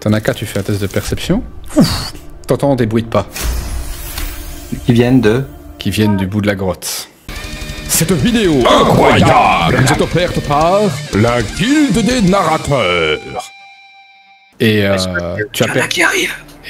Tanaka, tu fais un test de perception. Ouf, t'entends des bruits de pas. Qui viennent de... Qui viennent du bout de la grotte. Cette vidéo incroyable vous est offerte par la Guilde des Narrateurs. Et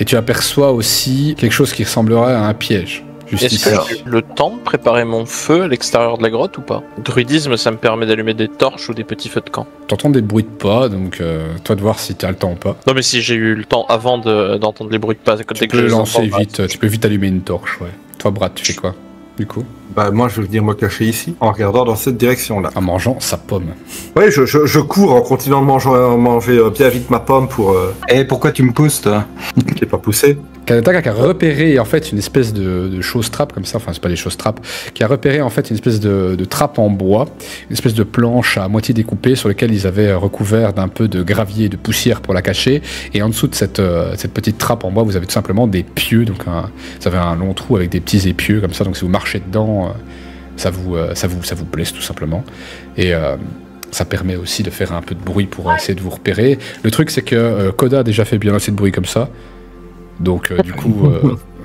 tu aperçois aussi quelque chose qui ressemblerait à un piège. Est-ce que j'ai le temps de préparer mon feu à l'extérieur de la grotte ou pas? Druidisme, ça me permet d'allumer des torches ou des petits feux de camp. T'entends des bruits de pas, donc toi de voir si t'as le temps ou pas. Non mais si j'ai eu le temps avant d'entendre les bruits de pas, à côté tu peux lancer vite, tu peux vite allumer une torche, ouais. Toi Brad, tu fais quoi, du coup? Bah moi je veux venir me cacher ici, en regardant dans cette direction-là. En mangeant sa pomme. Ouais, je cours en continuant de manger bien vite ma pomme pour... Eh, pourquoi tu me pousses, toi? Qui est pas poussé. Kanataka a repéré en fait une espèce de chose trappe comme ça, enfin c'est pas des choses trappes, qui a repéré en fait une espèce de trappe en bois, une espèce de planche à moitié découpée sur laquelle ils avaient recouvert d'un peu de gravier et de poussière pour la cacher, et en dessous de cette petite trappe en bois vous avez tout simplement des pieux, donc vous avez un long trou avec des petits épieux comme ça, donc si vous marchez dedans, ça vous blesse tout simplement, et ça permet aussi de faire un peu de bruit pour essayer de vous repérer. Le truc c'est que Koda a déjà fait bien assez de bruit comme ça. Donc du coup,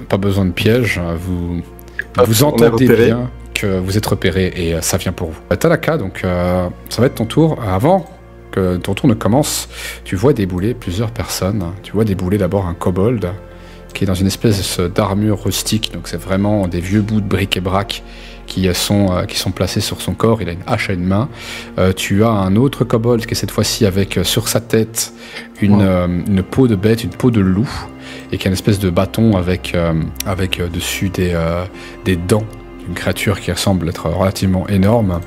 pas besoin de piège, vous entendez bien que vous êtes repéré et ça vient pour vous. Tanaka, donc ça va être ton tour. Avant que ton tour ne commence, tu vois débouler plusieurs personnes. Tu vois débouler d'abord un kobold qui est dans une espèce d'armure rustique, donc c'est vraiment des vieux bouts de bric-et-brac qui sont placés sur son corps. Il a une hache à une main. Tu as un autre kobold qui est cette fois-ci avec sur sa tête une peau de bête, une peau de loup, et qui a une espèce de bâton avec dessus des dents, une créature qui semble être relativement énorme.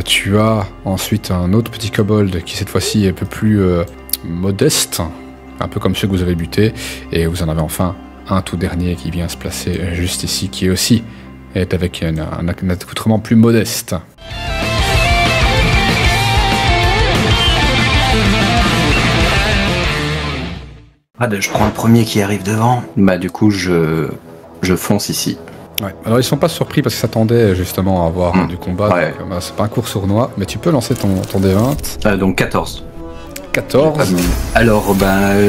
Tu as ensuite un autre petit kobold qui cette fois-ci est un peu plus modeste, un peu comme ceux que vous avez butés, et vous en avez enfin un tout dernier qui vient se placer juste ici, qui est aussi avec un accoutrement plus modeste. Je prends le premier qui arrive devant. Bah du coup je fonce ici. Ouais. Alors ils sont pas surpris parce qu'ils s'attendaient justement à avoir du combat. Ouais. C'est pas un cours sournois, mais tu peux lancer ton D20. Donc 14. 14. Alors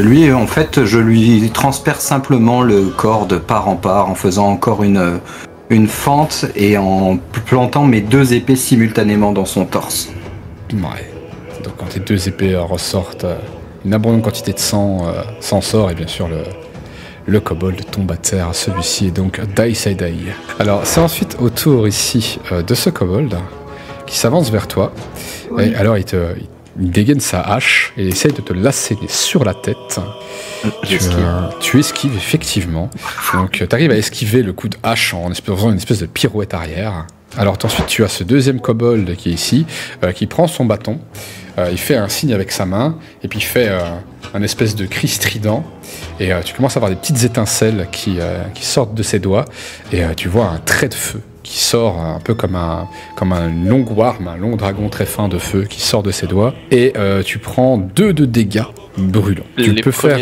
lui en fait je lui transperce simplement le corps de part en part en faisant encore une fente et en plantant mes deux épées simultanément dans son torse. Ouais. Donc quand tes deux épées ressortent, une abondante quantité de sang s'en sort, et bien sûr le kobold tombe à terre. Celui-ci est donc Dai Saidai. Alors c'est ensuite au tour ici de ce kobold qui s'avance vers toi. Oui. Et alors il dégaine sa hache et il essaye de te lacérer sur la tête. Tu esquives effectivement. Donc tu arrives à esquiver le coup de hache en faisant une espèce de pirouette arrière. Alors ensuite tu as ce deuxième kobold qui est ici, qui prend son bâton, il fait un signe avec sa main, et puis il fait un espèce de cri strident, et tu commences à avoir des petites étincelles qui sortent de ses doigts, et tu vois un trait de feu qui sort un peu comme un long warm, un long dragon très fin de feu qui sort de ses doigts, et tu prends 2 de dégâts brûlants. Tu peux faire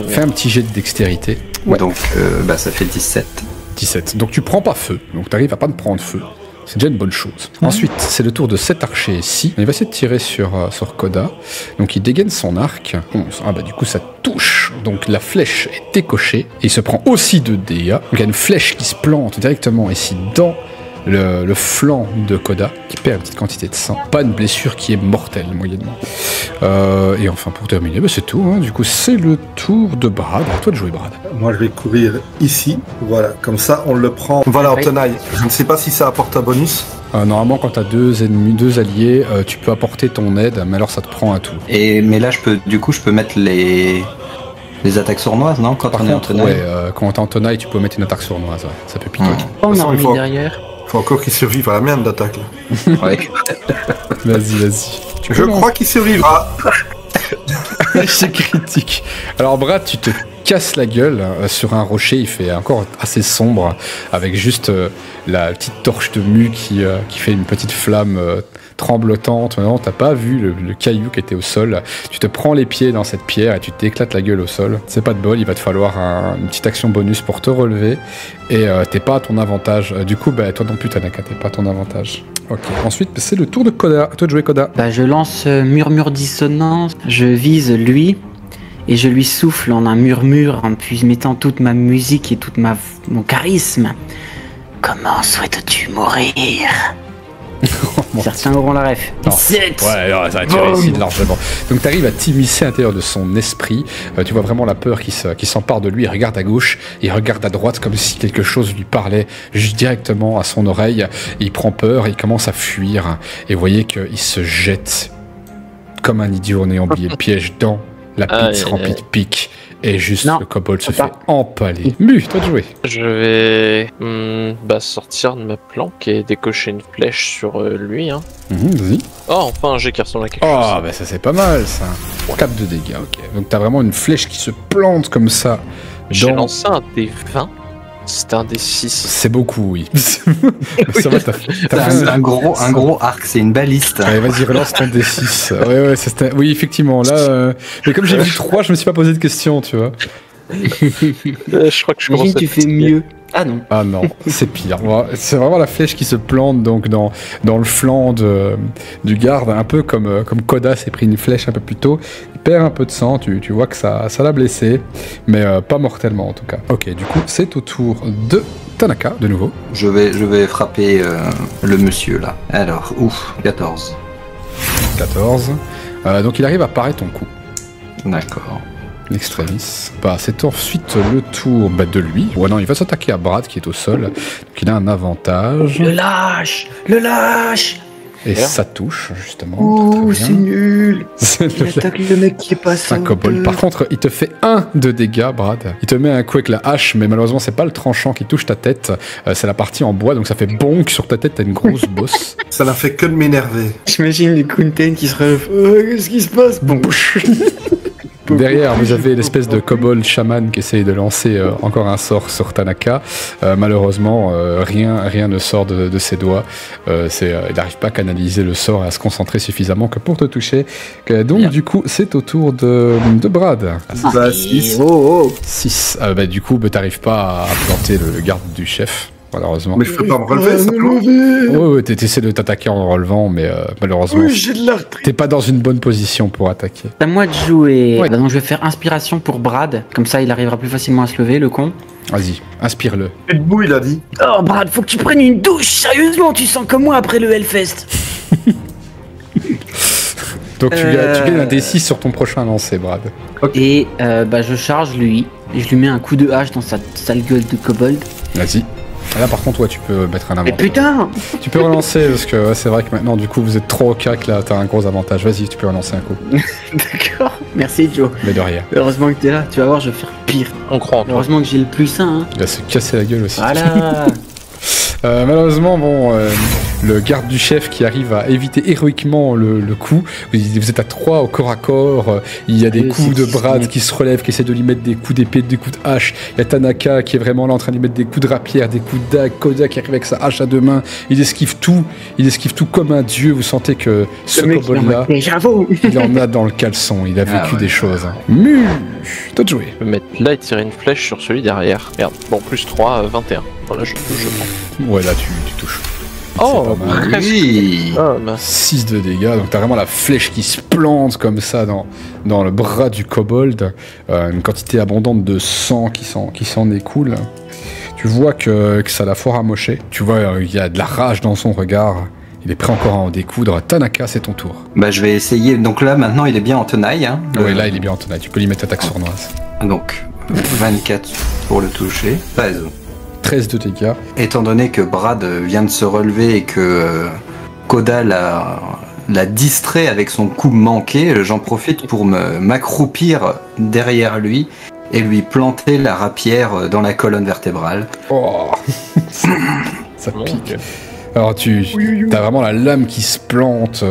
fais un petit jet de dextérité. Ouais. Donc ça fait 17. 17. Donc tu prends pas feu, donc tu arrives à pas te prendre feu. C'est déjà une bonne chose. Ensuite, c'est le tour de cet archer ici. Il va essayer de tirer sur Koda. Donc il dégaine son arc. 11. Du coup ça touche. Donc la flèche est décochée. Et il se prend aussi 2 dégâts. Donc il y a une flèche qui se plante directement ici dans le flanc de Koda, qui perd une petite quantité de sang. Pas une blessure qui est mortelle, moyennement. Et enfin, pour terminer, c'est tout. Hein. Du coup, c'est le tour de Brad. À toi de jouer, Brad. Moi, je vais courir ici. Voilà, comme ça, on le prend. Voilà, en tenaille. Je ne sais pas si ça apporte un bonus. Normalement, quand tu as 2 ennemis, 2 alliés, tu peux apporter ton aide, mais alors ça te prend un tour. Mais là, je peux mettre les attaques sournoises, non? Quand on est en tenaille. Ouais, quand t'es en tenaille, tu peux mettre une attaque sournoise. Ouais. Ça peut piquer. On a remis derrière. Faut encore qu'il survive à la merde d'attaque. Ouais. Vas-y. Je crois qu'il survivra. C'est critique. Alors Brad, tu te casses la gueule sur un rocher, il fait encore assez sombre, avec juste la petite torche de mue qui fait une petite flamme tremblotante. Maintenant, t'as pas vu le caillou qui était au sol. Tu te prends les pieds dans cette pierre et tu t'éclates la gueule au sol. C'est pas de bol, il va te falloir une petite action bonus pour te relever, et t'es pas à ton avantage. Du coup, toi non plus, Tanaka, t'es pas à ton avantage. Ok, ensuite, c'est le tour de Koda. À toi de jouer, Koda. Je lance murmure dissonance, je vise lui, et je lui souffle en un murmure en puis mettant toute ma musique et mon charisme. Comment souhaites-tu mourir? Certains auront la ref. Non. 7. Ouais, non, ça, tu réussis largement. Donc tu arrives à t'immiscer à l'intérieur de son esprit. Tu vois vraiment la peur qui s'empare de lui. Il regarde à gauche, il regarde à droite comme si quelque chose lui parlait juste directement à son oreille. Il prend peur, il commence à fuir. Et vous voyez qu'il se jette comme un idiot en ayant oublié le piège dans la pite remplie de pics. Et juste le kobold se fait empaler. Toi de jouer. Je vais sortir de ma planque et décocher une flèche sur lui. Hein. Vas-y. Oh, enfin un jet qui ressemble à quelque chose. Oh, bah ça c'est pas mal ça. 4 de dégâts, ok. Donc t'as vraiment une flèche qui se plante comme ça. J'ai lancé un des 20. C'était un des 6. C'est beaucoup, oui. Ça va, t'as un gros arc, c'est une baliste. Allez, vas-y, relance ton D6. Ouais, oui, effectivement. Là, mais comme j'ai vu 3, je me suis pas posé de questions, tu vois. Je crois que je commence à tu fais mieux. Ah non. Ah non, c'est pire. C'est vraiment la flèche qui se plante donc dans le flanc du garde, un peu comme Koda s'est pris une flèche un peu plus tôt. Il perd un peu de sang, tu vois que ça l'a blessé, mais pas mortellement en tout cas. Ok, du coup, c'est au tour de Tanaka, de nouveau. Je vais frapper le monsieur là. Alors, 14. 14. Donc il arrive à parer ton coup. D'accord. Extremis. C'est ensuite le tour de lui. Ouais, non, il va s'attaquer à Brad qui est au sol. Donc il a un avantage. Le lâche. Et ça touche, justement. Oh, c'est nul. Il attaque le mec qui est pas un kobold. Par contre, il te fait 1 de dégâts, Brad. Il te met un coup avec la hache, mais malheureusement, c'est pas le tranchant qui touche ta tête. C'est la partie en bois, donc ça fait bonk sur ta tête, t'as une grosse bosse. Ça n'a fait que de m'énerver. J'imagine les Kunten qui se relèvent. Qu'est-ce qui se passe? Bon. Derrière, vous avez l'espèce de kobold chaman qui essaye de lancer encore un sort sur Tanaka. Malheureusement, rien ne sort de ses doigts. Il n'arrive pas à canaliser le sort et à se concentrer suffisamment que pour te toucher. Donc, du coup, c'est au tour de Brad. 6. 6. Du coup, t'arrives pas à planter le garde du chef. Malheureusement. Mais je peux pas me relever, simplement. Ouais, t'essaies de t'attaquer en relevant, mais malheureusement, t'es pas dans une bonne position pour attaquer. C'est à moi de jouer. Ouais. Donc je vais faire inspiration pour Brad, comme ça il arrivera plus facilement à se lever, le con. Vas-y, inspire-le. Et debout, il a dit. Oh Brad, faut que tu prennes une douche, sérieusement, tu sens comme moi après le Hellfest. Donc tu gagnes un D6 sur ton prochain lancer, Brad. Okay. Et je charge lui, et je lui mets un coup de hache dans sa sale gueule de kobold. Vas-y. Là par contre, tu peux mettre un avantage. Mais putain! Tu peux relancer, parce que c'est vrai que maintenant, du coup, vous êtes trop au cac, là, t'as un gros avantage. Vas-y, tu peux relancer un coup. D'accord, merci Joe. Mais de rien. Heureusement que t'es là, tu vas voir, je vais faire pire. On croit en toi. Heureusement que j'ai le plus 1, hein. Il va se casser la gueule aussi. Voilà. Malheureusement, le garde du chef qui arrive à éviter héroïquement le coup. Vous êtes à 3 au corps à corps. Il y a des coups de Brad qui se relèvent, qui essaient de lui mettre des coups d'épée, des coups de hache. Il y a Tanaka qui est vraiment là en train de lui mettre des coups de rapière, des coups de dague. Koda qui arrive avec sa hache à 2 mains. Il esquive tout comme un dieu. Vous sentez que ce kobold-là, il en a dans le caleçon. Il a vécu des choses. Toi de jouer. Je peux mettre là et tirer une flèche sur celui derrière. Merde. Bon, plus 3, 21. Voilà, je prends. Ouais, là tu touches. Oh, oui. 6 de dégâts, donc t'as vraiment la flèche qui se plante comme ça dans le bras du kobold. Une quantité abondante de sang qui s'en écoule. Tu vois que ça l'a fort amoché. Tu vois, il y a de la rage dans son regard. Il est prêt encore à en découdre. Tanaka, c'est ton tour. Je vais essayer. Donc là, maintenant, il est bien en tenaille. Hein, Oui, là, il est bien en tenaille. Tu peux lui mettre attaque sournoise. Donc, 24 pour le toucher. 13 de dégâts. Étant donné que Brad vient de se relever et que Koda l'a distrait avec son coup manqué, j'en profite pour m'accroupir derrière lui et lui planter la rapière dans la colonne vertébrale. Oh. Ça pique. Alors t'as vraiment la lame qui se plante.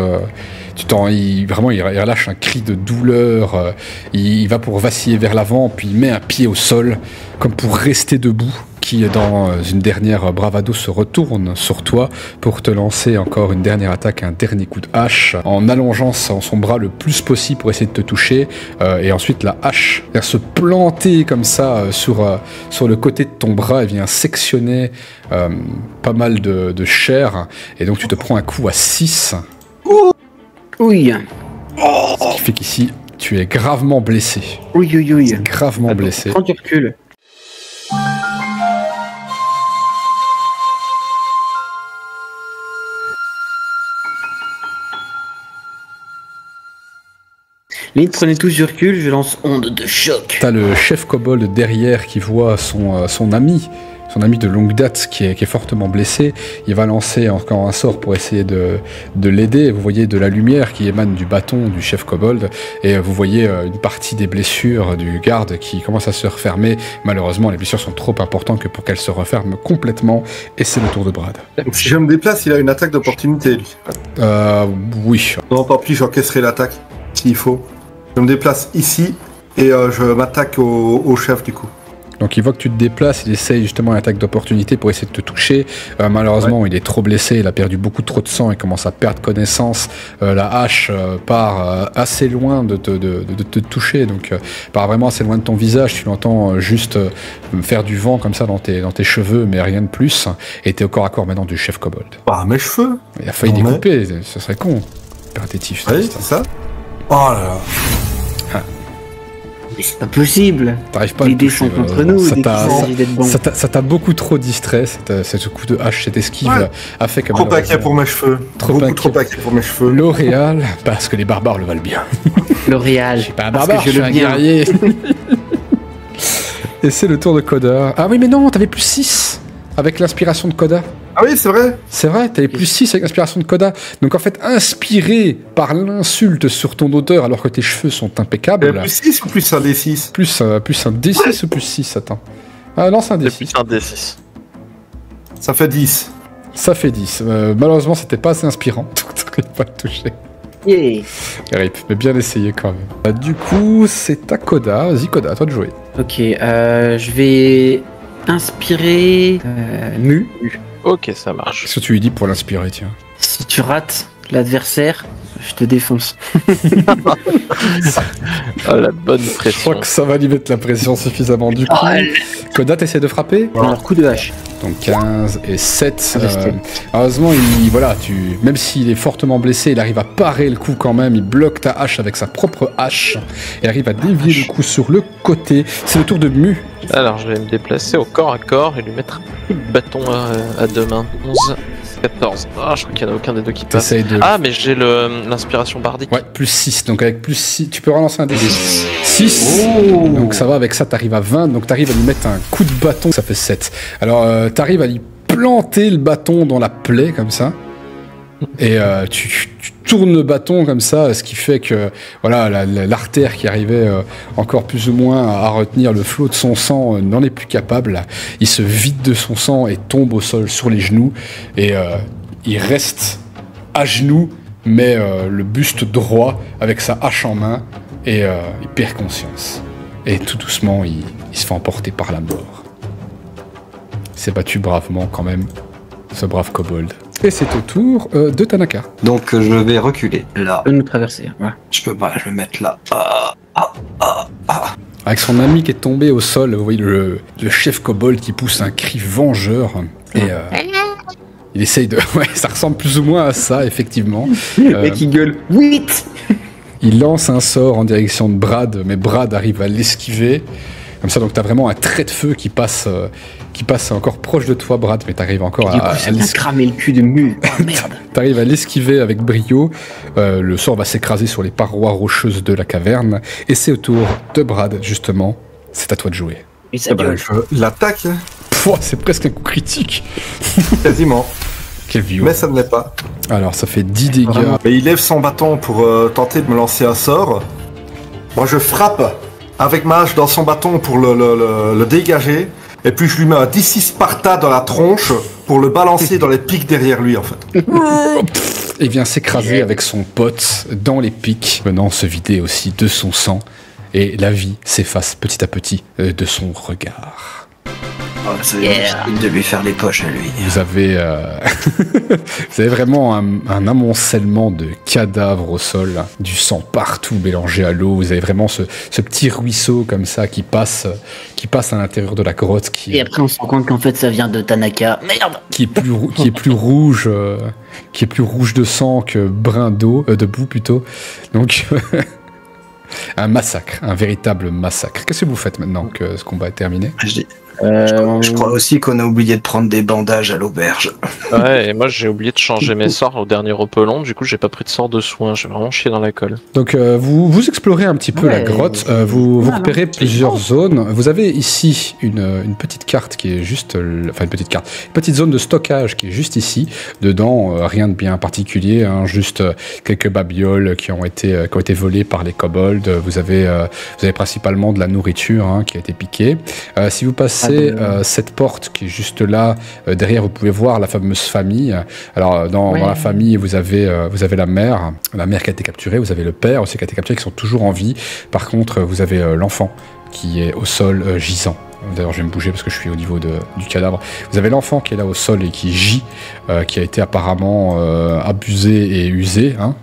Il relâche un cri de douleur. Il va pour vaciller vers l'avant, puis il met un pied au sol, comme pour rester debout. Qui, dans une dernière bravado, se retourne sur toi pour te lancer encore une dernière attaque, un dernier coup de hache, en allongeant son bras le plus possible pour essayer de te toucher, et ensuite la hache vient se planter comme ça sur le côté de ton bras, elle vient sectionner pas mal de chair, et donc tu te prends un coup à 6. Oui. Ce qui fait qu'ici, tu es gravement blessé. Oui. Gravement blessé. Prends du recul. Lynn, prenez tous du recul, je lance onde de choc. T'as le chef kobold derrière qui voit son ami de longue date qui est fortement blessé. Il va lancer encore un sort pour essayer de l'aider. Vous voyez de la lumière qui émane du bâton du chef kobold et vous voyez une partie des blessures du garde qui commence à se refermer. Malheureusement, les blessures sont trop importantes que pour qu'elles se referment complètement et c'est le tour de Brad. Donc, si je me déplace, il a une attaque d'opportunité, lui. Oui. Non, tant pis, j'encaisserai l'attaque, s'il faut. Je me déplace ici et je m'attaque au chef, du coup. Donc il voit que tu te déplaces, il essaye justement une attaque d'opportunité pour essayer de te toucher. Malheureusement, il est trop blessé, il a perdu beaucoup trop de sang, il commence à perdre connaissance. La hache part assez loin de te toucher, donc part vraiment assez loin de ton visage. Tu l'entends juste faire du vent comme ça dans tes cheveux, mais rien de plus. Et t'es au corps à corps maintenant du chef kobold. Ah, mes cheveux. Il a failli découper, ce serait con. Impératif. Oui, c'est ça. Oh là là. Mais c'est pas possible. T'arrives pas à les le dés toucher, sont contre nous, ça dès qu'il s'agit d'être bon. ça t'a beaucoup trop distrait, ce coup de hache, cette esquive a fait comme... Trop inquiet pour mes cheveux. Trop inquiet pour mes cheveux. L'Oréal, parce que les barbares le valent bien. L'Oréal. Je suis pas un barbare, je suis un guerrier. Et c'est le tour de Koda. Ah oui, mais non, t'avais plus 6 avec l'inspiration de Koda. Ah oui, c'est vrai. C'est vrai, t'avais plus 6 avec l'inspiration de Koda. Donc en fait, inspiré par l'insulte sur ton odeur alors que tes cheveux sont impeccables... Plus 6 ou plus un D6 Plus un D6 ou plus 6, attends. Ah non, c'est un D6. C'est plus un D6. Ça fait 10. Ça fait 10. Malheureusement, c'était pas assez inspirant, donc t'arrives pas à le toucher. Yeah. RIP, mais bien essayé quand même. Du coup, c'est à Koda. Vas-y, Koda, à toi de jouer. Ok, je vais inspirer Mu. Ok, ça marche. Qu'est-ce que tu lui dis pour l'inspirer, tiens? Si tu rates l'adversaire, je te défonce. Ah, la bonne Je crois pression. que ça va lui mettre la pression suffisamment. Du coup, Koda, t'essaies de frapper? Alors, coup de hache. Donc 15 et 7. Resté. Heureusement, même s'il est fortement blessé, il arrive à parer le coup quand même. Il bloque ta hache avec sa propre hache et arrive à dévier le coup sur le côté. C'est le tour de Mu. Alors, je vais me déplacer au corps à corps et lui mettre un coup de bâton à deux mains. 11, 14. Ah, je crois qu'il n'y en a aucun des deux qui passe. T'essayes de... Ah, mais j'ai l'inspiration bardique. Ouais, plus 6. Donc avec plus 6, tu peux relancer un D6. 6. Donc ça va, avec ça, t'arrives à 20. Donc t'arrives à lui mettre un coup de bâton, ça fait 7. Alors t'arrives à lui planter le bâton dans la plaie, comme ça. Et tu tournes le bâton comme ça, ce qui fait que voilà, l'artère qui arrivait encore plus ou moins à retenir le flot de son sang n'en est plus capable. Il se vide de son sang et tombe au sol sur les genoux. Et il reste à genoux, mais le buste droit avec sa hache en main. Et il perd conscience. Et tout doucement, il se fait emporter par la mort. Il s'est battu bravement quand même, ce brave kobold. Et c'est au tour de Tanaka. Donc je vais reculer là. Peut nous traverser. Voilà. Je peux pas, je vais mettre là. Avec son ami qui est tombé au sol, vous voyez le chef kobold qui pousse un cri vengeur. Et il essaye de... Ouais, ça ressemble plus ou moins à ça, effectivement. Le mec il gueule 8. Il lance un sort en direction de Brad, mais Brad arrive à l'esquiver. Comme ça, donc t'as vraiment un trait de feu qui passe encore proche de toi, Brad, mais t'arrives encore Du coup, ça m'a cramé le cul de Mu. Oh merde. T'arrives à l'esquiver avec brio. Le sort va s'écraser sur les parois rocheuses de la caverne. Et c'est au tour de Brad, justement. C'est à toi de jouer. Et ça gueule. Je l'attaque, hein. Pouah, c'est presque un coup critique. Quasiment. Quel vieux. Mais ça ne l'est pas. Alors, ça fait 10 dégâts. Vraiment. Et il lève son bâton pour tenter de me lancer un sort. Moi, je frappe avec ma hache dans son bâton pour le dégager. Et puis, je lui mets un D6 Sparta dans la tronche pour le balancer dans les pics derrière lui, en fait. Il vient s'écraser avec son pote dans les pics, venant se vider aussi de son sang. Et la vie s'efface petit à petit de son regard. Oh, c'est difficile de lui faire les poches à lui. Vous avez, vous avez vraiment un amoncellement de cadavres au sol, du sang partout mélangé à l'eau. Vous avez vraiment ce petit ruisseau comme ça qui passe à l'intérieur de la grotte. Et après on se rend compte qu'en fait ça vient de Tanaka. Merde. Qui est plus rouge de sang que brun d'eau, de boue plutôt. Donc un massacre, un véritable massacre. Qu'est-ce que vous faites maintenant que ce combat est terminé? Je crois aussi qu'on a oublié de prendre des bandages à l'auberge. Ouais, et moi j'ai oublié de changer mes sorts au dernier repelon, du coup j'ai pas pris de sort de soin, j'ai vraiment chié dans la colle. Donc vous explorez un petit peu la grotte, vous repérez plusieurs zones. Vous avez ici une petite carte qui est juste, enfin une petite zone de stockage qui est juste ici. Dedans, rien de bien particulier, hein, juste quelques babioles qui ont été volées par les kobolds. Vous avez principalement de la nourriture hein, qui a été piquée. Si vous passez cette porte qui est juste là, derrière vous pouvez voir la fameuse famille. Alors dans la famille vous avez la mère qui a été capturée, vous avez le père aussi qui a été capturé, qui sont toujours en vie. Par contre vous avez l'enfant qui est au sol gisant. D'ailleurs je vais me bouger parce que je suis au niveau du cadavre. Vous avez l'enfant qui est là au sol et qui gît, qui a été apparemment abusé et usé, hein.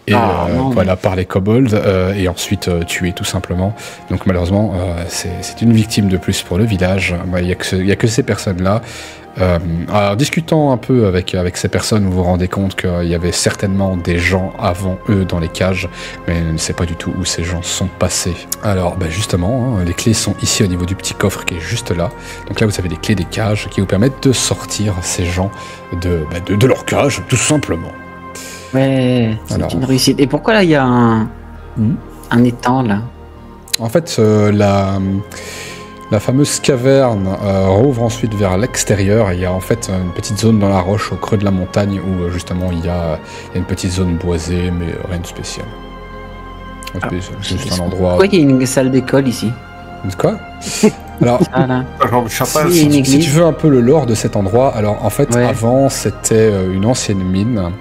Et voilà, par les kobolds, et ensuite tué tout simplement. Donc malheureusement, c'est une victime de plus pour le village. Il n'y a que ces personnes-là. En discutant un peu avec ces personnes, vous vous rendez compte qu'il y avait certainement des gens avant eux dans les cages, mais on ne sait pas du tout où ces gens sont passés. Alors justement, hein, les clés sont ici au niveau du petit coffre qui est juste là. Donc là, vous avez les clés des cages qui vous permettent de sortir ces gens de leur cage, tout simplement. Ouais, c'est une réussite. Et pourquoi là il y a un étang là? En fait, la fameuse caverne rouvre ensuite vers l'extérieur. Il y a en fait une petite zone dans la roche au creux de la montagne où justement il y a une petite zone boisée, mais rien de spécial. Juste un endroit. Pourquoi il y a une salle d'école ici? Quoi? Alors, si tu veux un peu le lore de cet endroit, alors en fait avant c'était une ancienne mine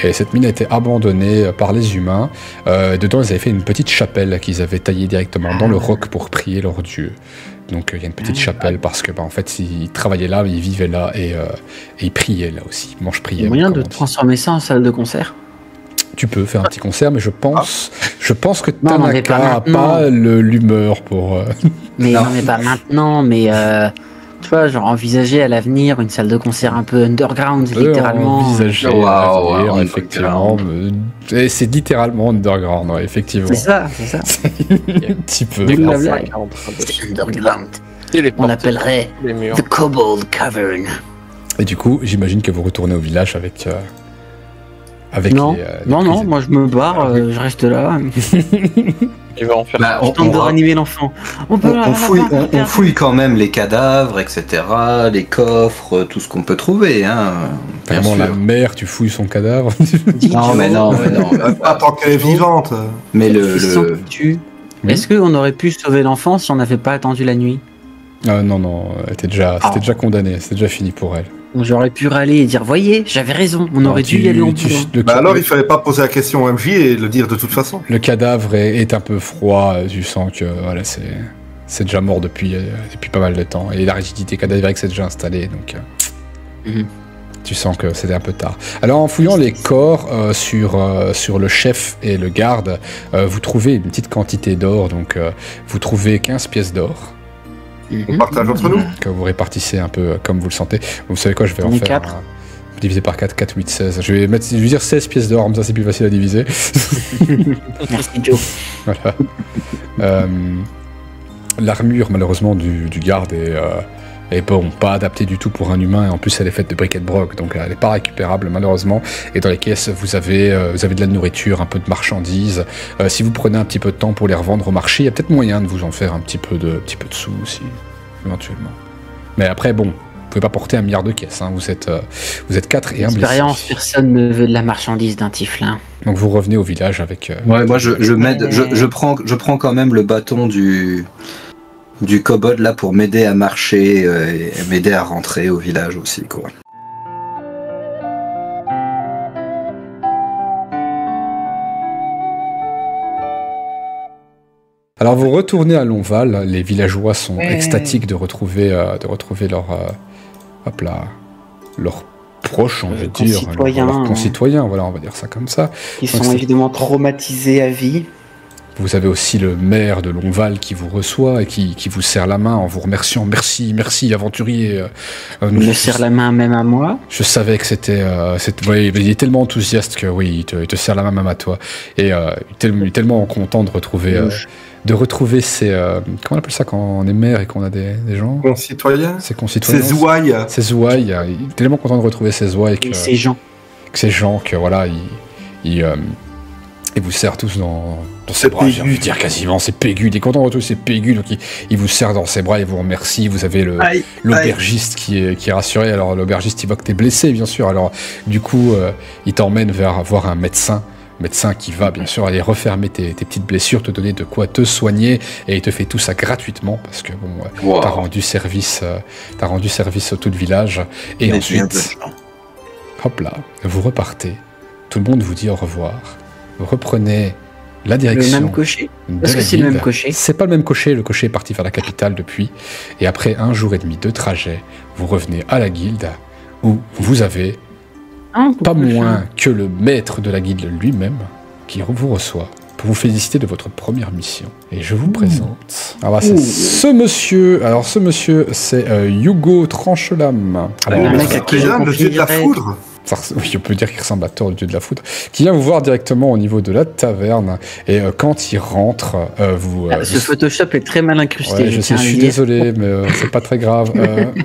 et cette mine a été abandonnée par les humains. Dedans ils avaient fait une petite chapelle qu'ils avaient taillée directement dans le roc pour prier leur dieu. Donc il y a une petite chapelle parce que en fait ils travaillaient là, ils vivaient là et ils priaient là aussi. Moi je priais. Il y a moyen de transformer ça en salle de concert? Tu peux faire un petit concert, mais je pense que Tanaka n'a pas l'humeur pour... Mais non, mais pas maintenant, mais tu vois, genre envisager à l'avenir une salle de concert un peu underground, littéralement. Envisager à l'avenir, effectivement. Et c'est littéralement underground, ouais, effectivement. C'est ça. Un petit peu. Underground. On appellerait The Kobold Cavern. Et du coup, j'imagine que vous retournez au village avec non, moi je me barre, je reste là. Il va en faire. On tente de ranimer l'enfant. On fouille quand même les cadavres, etc., les coffres, tout ce qu'on peut trouver. Hein, vraiment, la mère, tu fouilles son cadavre. Non, mais non. Pas tant qu'elle est vivante. Mais Est-ce qu'on aurait pu sauver l'enfant si on n'avait pas attendu la nuit? Non, c'était déjà condamné, c'était déjà fini pour elle. J'aurais pu râler et dire, voyez, j'avais raison, on aurait dû y aller en bout. Alors il fallait pas poser la question au MJ et le dire de toute façon. Le cadavre est un peu froid, tu sens que voilà, c'est déjà mort depuis pas mal de temps. Et la rigidité cadavérique s'est déjà installée, donc tu sens que c'était un peu tard. Alors en fouillant les corps sur le chef et le garde, vous trouvez une petite quantité d'or, donc vous trouvez 15 pièces d'or. On partage entre nous. Que vous répartissez un peu comme vous le sentez. Vous savez quoi, je vais en faire divisé par 4, 4, 8, 16. Je vais dire 16 pièces d'or, comme ça c'est plus facile à diviser. Merci Joe. Voilà. L'armure malheureusement du garde est pas adaptée du tout pour un humain, et en plus elle est faite de briquet de broc, donc elle n'est pas récupérable malheureusement. Et dans les caisses vous avez de la nourriture, un peu de marchandises. Si vous prenez un petit peu de temps pour les revendre au marché, il y a peut-être moyen de vous en faire un petit peu de sous aussi, éventuellement. Mais après bon, vous pouvez pas porter 1 milliard de caisses, hein. Vous êtes 4 et un blessé. Expérience, personne ne veut de la marchandise d'un tiflin. Donc vous revenez au village avec... Ouais, moi je prends quand même le bâton du kobold là pour m'aider à marcher et m'aider à rentrer au village aussi, quoi. Alors vous retournez à Lonval, les villageois sont extatiques de retrouver leurs proches, on va dire, leurs concitoyens, voilà, on va dire ça comme ça. Ils sont évidemment traumatisés à vie. Vous avez aussi le maire de Longval qui vous reçoit et qui vous serre la main en vous remerciant. Merci, merci, aventurier. Il me serre la main même à moi. Je savais que c'était... oui, il est tellement enthousiaste que oui, il te serre la main même à toi. Et il est tellement content de retrouver ses... comment on appelle ça quand on est maire et qu'on a des gens Concitoyens. Ses concitoyens. Ses ouailles. Ses ouailles. Il est tellement content de retrouver ses ouailles. Et ses gens. Ces gens que voilà, ils vous serrent tous dans ses bras, j'ai envie de dire quasiment, c'est Pégu, il est content de retrouver ses Pégu, donc il vous serre dans ses bras et vous remercie. Vous avez l'aubergiste qui est rassuré. Alors l'aubergiste il voit que t'es blessé bien sûr, alors du coup il t'emmène vers voir un médecin qui va bien sûr aller refermer tes petites blessures, te donner de quoi te soigner, et il te fait tout ça gratuitement parce que bon, t'as rendu service au tout le village. Et ensuite, hop là, vous repartez. Tout le monde vous dit au revoir. Vous reprenez la direction. Le même cocher. Est-ce que c'est le même cocher? C'est pas le même cocher. Le cocher est parti vers la capitale depuis. Et après 1 jour et demi de trajet, vous revenez à la guilde où vous avez pas moins que le maître de la guilde lui-même qui vous reçoit pour vous féliciter de votre première mission. Et je vous présente. Alors, c'est ce monsieur. Alors, ce monsieur, c'est Hugo Tranchelam. Un mec à qui Le dieu de la foudre. Oui, on peut dire qu'il ressemble à Thor, le dieu de la foudre, qui vient vous voir directement au niveau de la taverne, et quand il rentre, ce Photoshop est très mal incrusté. Ouais, je suis désolé, mais c'est pas très grave.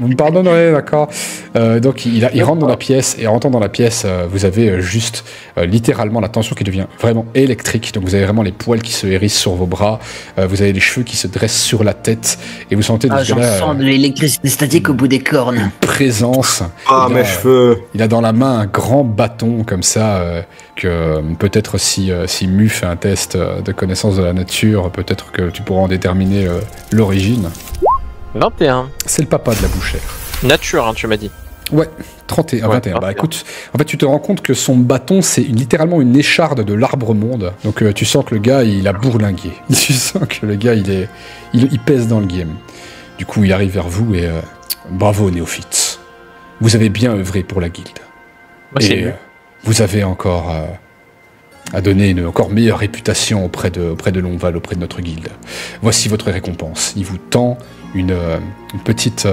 Vous me pardonnerez, d'accord. Donc il rentre dans la pièce, et en rentrant dans la pièce, vous avez juste littéralement la tension qui devient vraiment électrique. Donc vous avez vraiment les poils qui se hérissent sur vos bras, vous avez les cheveux qui se dressent sur la tête, et vous sentez de j'en sens de l'électricité statique au bout des cornes. Une présence. Mes cheveux. Il a dans la main un grand bâton comme ça, que peut-être si Mu fait un test de connaissance de la nature, peut-être que tu pourras en déterminer l'origine. 21. C'est le papa de la bouchère. Nature, hein, tu m'as dit. Ouais, 31, 21. Bah écoute, en fait tu te rends compte que son bâton c'est littéralement une écharde de l'arbre-monde. Donc tu sens que le gars il a bourlingué. Tu sens que le gars il pèse dans le game. Du coup il arrive vers vous et bravo néophyte. Vous avez bien œuvré pour la guilde. Et vous avez encore à donner une encore meilleure réputation auprès de Longval, auprès de notre guilde. Voici votre récompense. Il vous tend une petite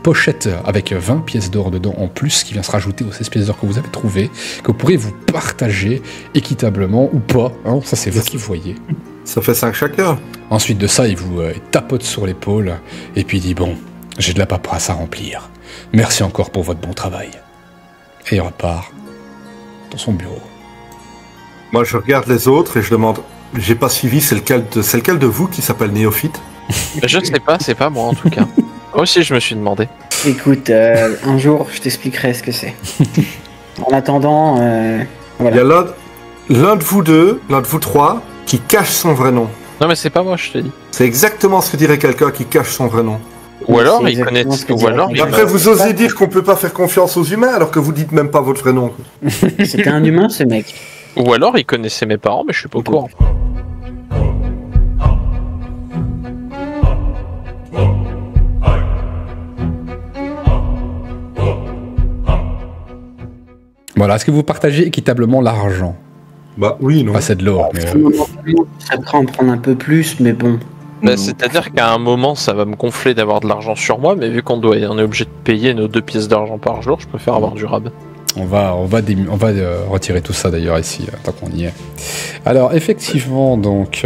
pochette avec 20 pièces d'or dedans en plus, qui vient se rajouter aux 16 pièces d'or que vous avez trouvées, que vous pourrez vous partager équitablement ou pas. Hein, ça c'est vous qui voyez. Ça fait 5 chacun. Ensuite de ça, il vous tapote sur l'épaule et puis il dit « Bon, j'ai de la paperasse à remplir. Merci encore pour votre bon travail. » Et il repart dans son bureau. Moi, je regarde les autres et je demande, j'ai pas suivi, c'est lequel de vous qui s'appelle Néophyte? Je ne sais pas, c'est pas moi en tout cas. Moi aussi, je me suis demandé. Écoute, un jour, je t'expliquerai ce que c'est. En attendant, voilà. Il y a l'un de vous deux, l'un de vous trois, qui cache son vrai nom. Non, mais c'est pas moi, je te dis. C'est exactement ce que dirait quelqu'un qui cache son vrai nom. Ou alors, il connaît. Ou alors, après, vous osez dire qu'on peut pas faire confiance aux humains alors que vous dites même pas votre vrai nom. C'était un humain, ce mec. Ou alors, il connaissait mes parents, mais je suis pas au courant. Voilà, est-ce que vous partagez équitablement l'argent? Bah oui, non. Pas c'est de l'or, mais... Ça prend en prendre un peu plus, mais bon. Bah, c'est-à-dire qu'à un moment, ça va me gonfler d'avoir de l'argent sur moi, mais vu qu'on est obligé de payer nos 2 pièces d'argent par jour, je préfère avoir du rab. On va retirer tout ça d'ailleurs ici, tant qu'on y est. Alors effectivement, donc,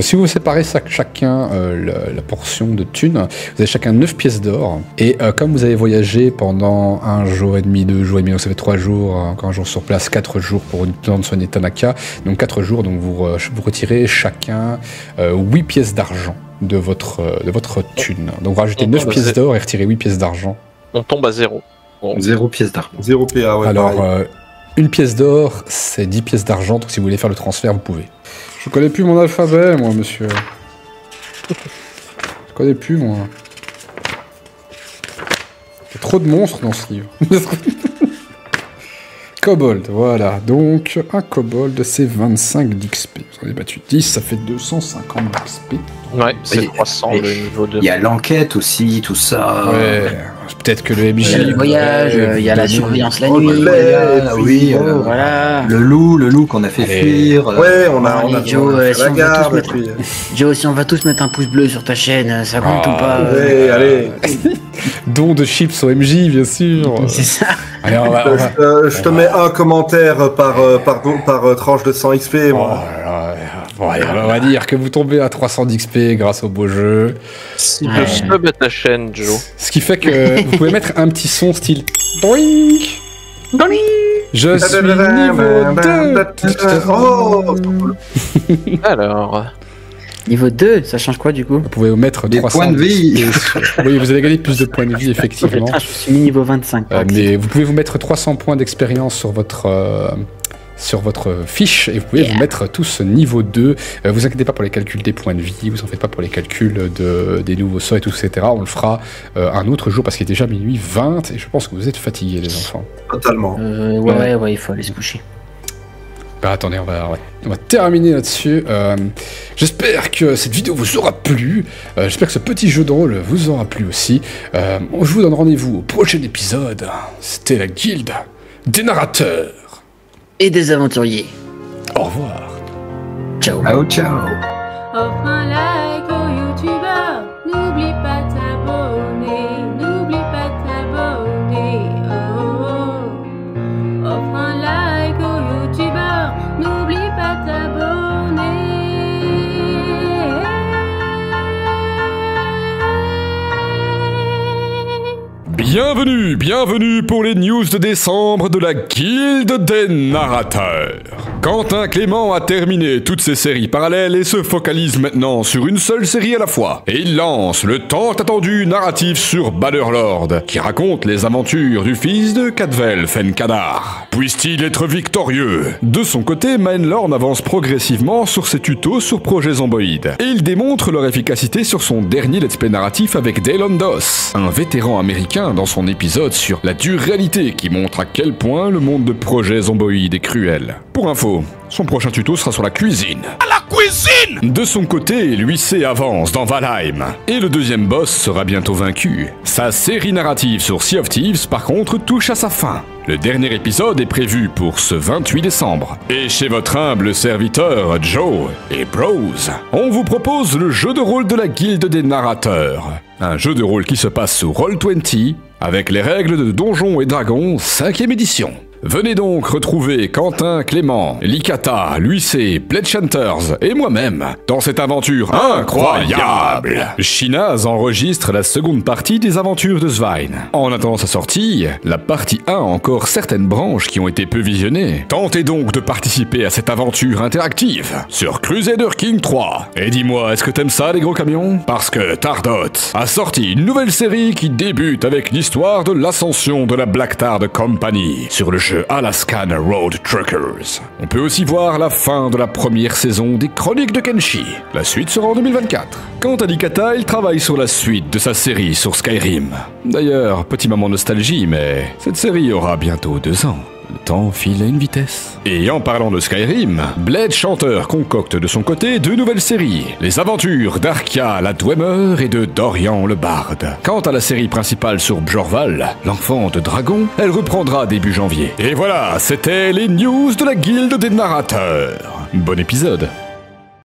si vous séparez chacun la portion de thunes, vous avez chacun 9 pièces d'or. Et comme vous avez voyagé pendant 1 jour et demi, 2 jours et demi, donc ça fait 3 jours, encore un jour sur place, 4 jours pour une temps de soigner Tanaka, donc 4 jours, donc vous retirez chacun 8 pièces d'argent de votre thune. Donc vous rajoutez 9 pièces d'or et retirez 8 pièces d'argent. On tombe à 0. 0 pièces d'argent. 0 PA, ouais. Alors, 1 pièce d'or, c'est 10 pièces d'argent, donc si vous voulez faire le transfert, vous pouvez. Je connais plus mon alphabet, moi, monsieur. Je connais plus, moi. Il y a trop de monstres dans ce livre. Kobold, voilà. Donc, un kobold, c'est 25 d'XP. Vous en avez battu 10, ça fait 250 d'XP. Ouais, c'est 300 le niveau 2. Il y a l'enquête aussi, tout ça. Ouais, peut-être que le MJ... Il y a le voyage, il y a la surveillance la nuit. Oui, Voilà. le loup qu'on a fait fuir. Ouais, on a Joe, fait la garde. Et puis... Joe, si on va tous mettre un pouce bleu sur ta chaîne, ça compte ou pas? Ouais, allez. Don de chips au MJ, bien sûr. C'est ça. Allez, on va... Je te mets un commentaire par tranche de 100 XP. Oh Moi. là là. Bon, allez, on va dire que vous tombez à 300 d'XP grâce au beau jeu. Si je sub à ta chaîne, Joe. Ce qui fait que vous pouvez mettre un petit son style Doink. Je suis niveau 2. Alors... Niveau 2, ça change quoi du coup? Vous pouvez mettre Des 300 points de vie. Oui, vous allez gagner plus de points de vie, effectivement. Putain, je suis mis niveau 25. Mais vous pouvez vous mettre 300 points d'expérience sur votre fiche et vous pouvez vous mettre tous niveau 2. Vous inquiétez pas pour les calculs des points de vie, vous en faites pas pour les calculs des nouveaux sorts et tout, etc. On le fera un autre jour parce qu'il est déjà minuit 20 et je pense que vous êtes fatigués, les enfants. Totalement. Ouais, il faut aller se coucher. Bah attendez, on va terminer là-dessus. J'espère que cette vidéo vous aura plu. J'espère que ce petit jeu de rôle vous aura plu aussi. Je vous donne rendez-vous au prochain épisode. C'était la guilde des narrateurs. Et des aventuriers. Au revoir. Ciao. Ciao. Offre un like au youtubeur, n'oublie pas de t'abonner, n'oublie pas de t'abonner. Oh, oh. Offre un like au youtubeur, n'oublie pas de t'abonner. Bienvenue pour les news de décembre de la Guilde des Narrateurs. Quentin Clément a terminé toutes ses séries parallèles et se focalise maintenant sur une seule série à la fois. Et il lance le tant attendu narratif sur Bannerlord, qui raconte les aventures du fils de Cadwell Fenkadar. Puisse-t-il être victorieux? De son côté, Maenlorn avance progressivement sur ses tutos sur projets zomboïdes. Et il démontre leur efficacité sur son dernier let's play narratif avec Dale Ondos, un vétéran américain dans son épisode sur la dure réalité qui montre à quel point le monde de projets zomboïdes est cruel. Pour info, son prochain tuto sera sur la cuisine. À la cuisine! De son côté, l'UIC avance dans Valheim. Et le deuxième boss sera bientôt vaincu. Sa série narrative sur Sea of Thieves, par contre, touche à sa fin. Le dernier épisode est prévu pour ce 28 décembre. Et chez votre humble serviteur, Joe et Bros, on vous propose le jeu de rôle de la Guilde des Narrateurs. Un jeu de rôle qui se passe sous Roll20, avec les règles de Donjons et Dragons 5e édition. Venez donc retrouver Quentin Clément, Likata, l'UIC, Pledgehunters et moi-même dans cette aventure incroyable. Shinaz enregistre la seconde partie des aventures de Svein. En attendant sa sortie, la partie 1 a encore certaines branches qui ont été peu visionnées. Tentez donc de participer à cette aventure interactive sur Crusader King 3. Et dis-moi, est-ce que t'aimes ça les gros camions? Parce que Tardot a sorti une nouvelle série qui débute avec l'histoire de l'ascension de la Black Tard Company sur le jeu Alaskan Road Truckers. On peut aussi voir la fin de la première saison des Chroniques de Kenshi. La suite sera en 2024. Quant à Likata, il travaille sur la suite de sa série sur Skyrim. D'ailleurs, petit moment nostalgie, mais cette série aura bientôt 2 ans. Le temps file à une vitesse. Et en parlant de Skyrim, Blade Chanteur concocte de son côté 2 nouvelles séries. Les aventures d'Arkia la Dwemer et de Dorian le Barde. Quant à la série principale sur Bjorval, l'enfant de dragon, elle reprendra début janvier. Et voilà, c'était les news de la Guilde des Narrateurs. Bon épisode.